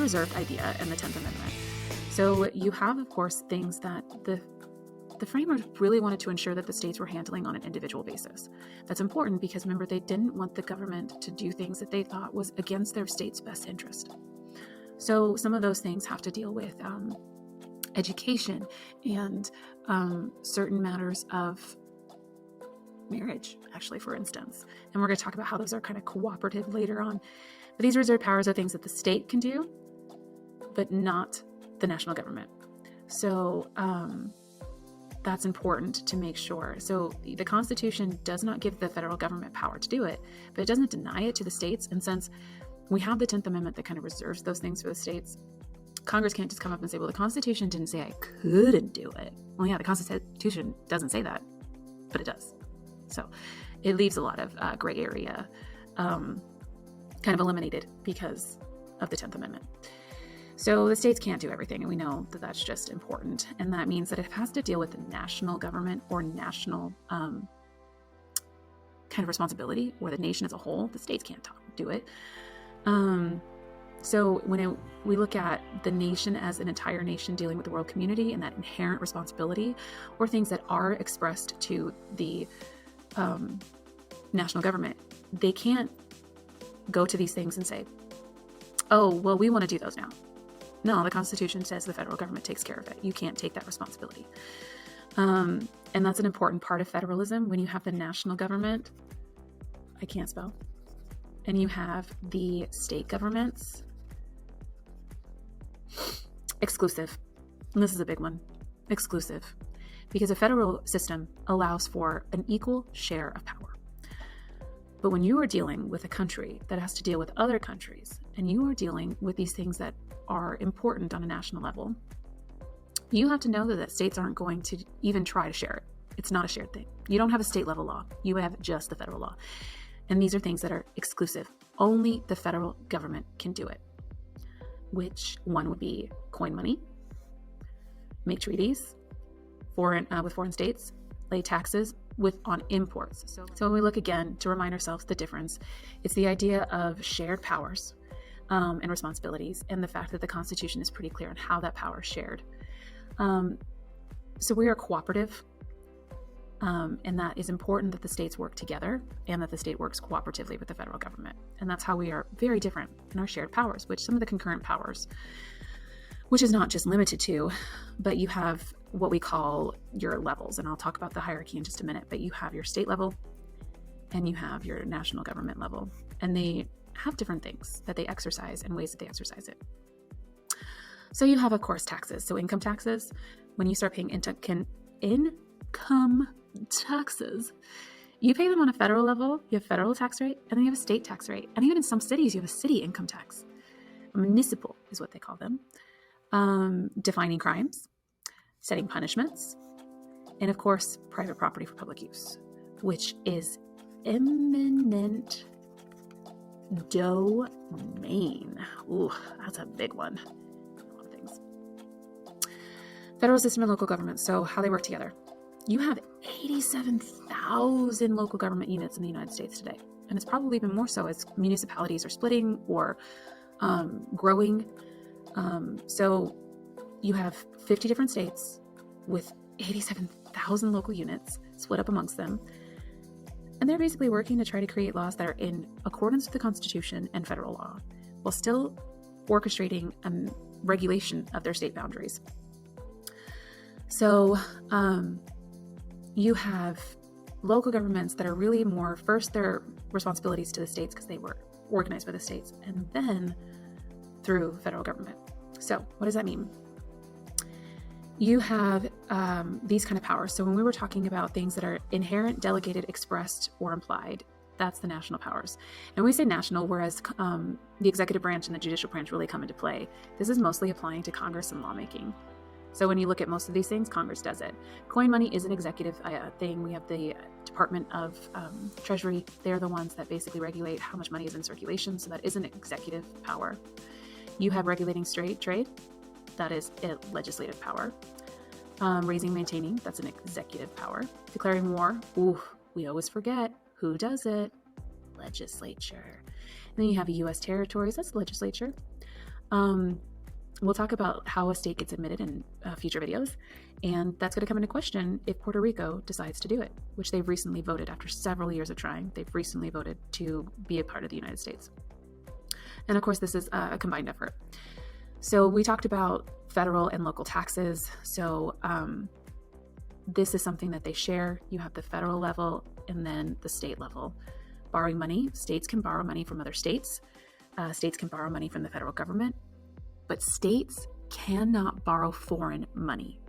reserved idea in the 10th Amendment. So you have, of course, things that the framers really wanted to ensure that the states were handling on an individual basis. That's important because, remember, they didn't want the government to do things that they thought was against their state's best interest. So some of those things have to deal with education and certain matters of marriage, actually, for instance. And we're going to talk about how those are kind of cooperative later on. But these reserved powers are things that the state can do, but not the national government. So that's important to make sure. So the Constitution does not give the federal government power to do it, but it doesn't deny it to the states. And since we have the 10th Amendment that kind of reserves those things for the states, Congress can't just come up and say, well, the Constitution didn't say I couldn't do it. Well, yeah, the Constitution doesn't say that, but it does. So it leaves a lot of gray area kind of eliminated because of the 10th Amendment. So the states can't do everything, and we know that that's just important. And that means that it has to deal with the national government or national kind of responsibility, or the nation as a whole. The states can't do it. So when we look at the nation as an entire nation dealing with the world community and that inherent responsibility, or things that are expressed to the national government, they can't go to these things and say, oh, well, we want to do those now. No, the Constitution says the federal government takes care of it. You can't take that responsibility. And that's an important part of federalism. When you have the national government, I can't spell, and you have the state governments, exclusive. And this is a big one, exclusive, because a federal system allows for an equal share of power. But when you are dealing with a country that has to deal with other countries, and you are dealing with these things that are important on a national level, you have to know that states aren't going to even try to share it. It's not a shared thing. You don't have a state level law. You have just the federal law. And these are things that are exclusive. Only the federal government can do it. Which one would be coin money, make treaties with foreign states, lay taxes on imports. So when we look again to remind ourselves the difference, it's the idea of shared powers and responsibilities, and the fact that the Constitution is pretty clear on how that power is shared. So we are cooperative, and that is important that the states work together and that the state works cooperatively with the federal government. And that's how we are very different in our shared powers, which some of the concurrent powers, which is not just limited to, but you have what we call your levels. And I'll talk about the hierarchy in just a minute, but you have your state level and you have your national government level, and they have different things that they exercise and ways that they exercise it. So you have, of course, taxes. So income taxes, when you start paying income taxes, you pay them on a federal level. You have federal tax rate, and then you have a state tax rate. And even in some cities, you have a city income tax. Municipal is what they call them. Defining crimes, setting punishments, and of course, private property for public use, which is eminent domain. Ooh, that's a big one. A lot of things. Federal system and local government. So how they work together. You have 87,000 local government units in the United States today. And it's probably even more so as municipalities are splitting or growing. So you have 50 different states with 87,000 local units split up amongst them. And they're basically working to try to create laws that are in accordance with the Constitution and federal law, while still orchestrating regulation of their state boundaries. So you have local governments that are really more, first, their responsibilities to the states because they were organized by the states, and then through federal government. So what does that mean? You have these kind of powers. So when we were talking about things that are inherent, delegated, expressed, or implied, that's the national powers. And we say national, whereas the executive branch and the judicial branch really come into play. This is mostly applying to Congress and lawmaking. So when you look at most of these things, Congress does it. Coin money is an executive thing. We have the Department of Treasury. They're the ones that basically regulate how much money is in circulation. So that is an executive power. You have regulating trade. That is a legislative power. Raising, maintaining, that's an executive power. Declaring war, we always forget. Who does it? Legislature. And then you have U.S. territories, that's the legislature. We'll talk about how a state gets admitted in future videos, and that's going to come into question if Puerto Rico decides to do it, which they've recently voted after several years of trying. They've recently voted to be a part of the United States. And of course, this is a combined effort. So we talked about federal and local taxes. So this is something that they share. You have the federal level and then the state level. Borrowing money, states can borrow money from other states. States can borrow money from the federal government. But states cannot borrow foreign money.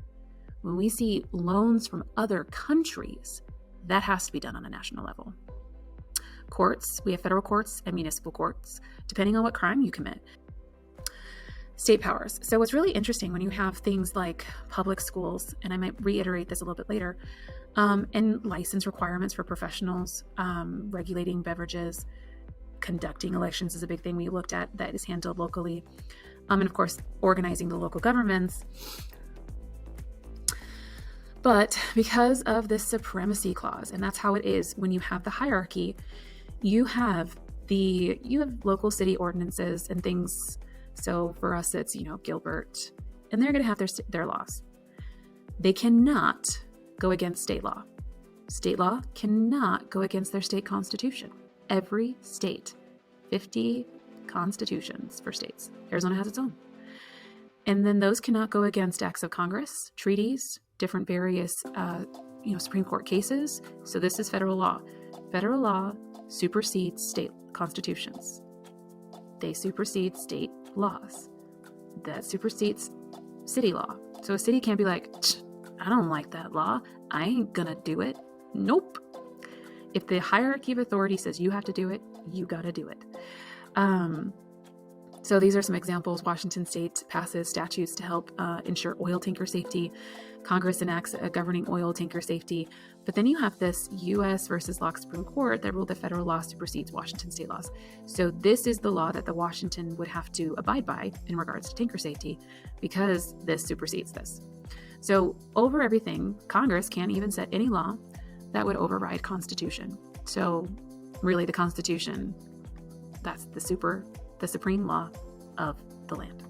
When we see loans from other countries, that has to be done on a national level. Courts, we have federal courts and municipal courts, depending on what crime you commit. State powers. So what's really interesting when you have things like public schools, and I might reiterate this a little bit later, and license requirements for professionals, regulating beverages, conducting elections is a big thing we looked at that is handled locally. And of course, organizing the local governments. But because of this supremacy clause, and that's how it is when you have the hierarchy, you have local city ordinances and things. So for us, it's, Gilbert, and they're going to have their laws. They cannot go against state law. State law cannot go against their state constitution. Every state, 50 constitutions for states. Arizona has its own. And then those cannot go against acts of Congress, treaties, different various, Supreme Court cases. So this is federal law. Federal law supersedes state constitutions. They supersede state laws. That supersedes city law. So a city can't be like, I don't like that law. I ain't gonna do it. Nope. If the hierarchy of authority says you have to do it, you gotta do it. So these are some examples. Washington State passes statutes to help ensure oil tanker safety. Congress enacts a governing oil tanker safety. But then you have this U.S. versus law Supreme Court that ruled that federal law supersedes Washington state laws. So this is the law that the Washington would have to abide by in regards to tanker safety, because this supersedes this. So over everything, Congress can't even set any law that would override Constitution. So really the Constitution, that's the supreme law of the land.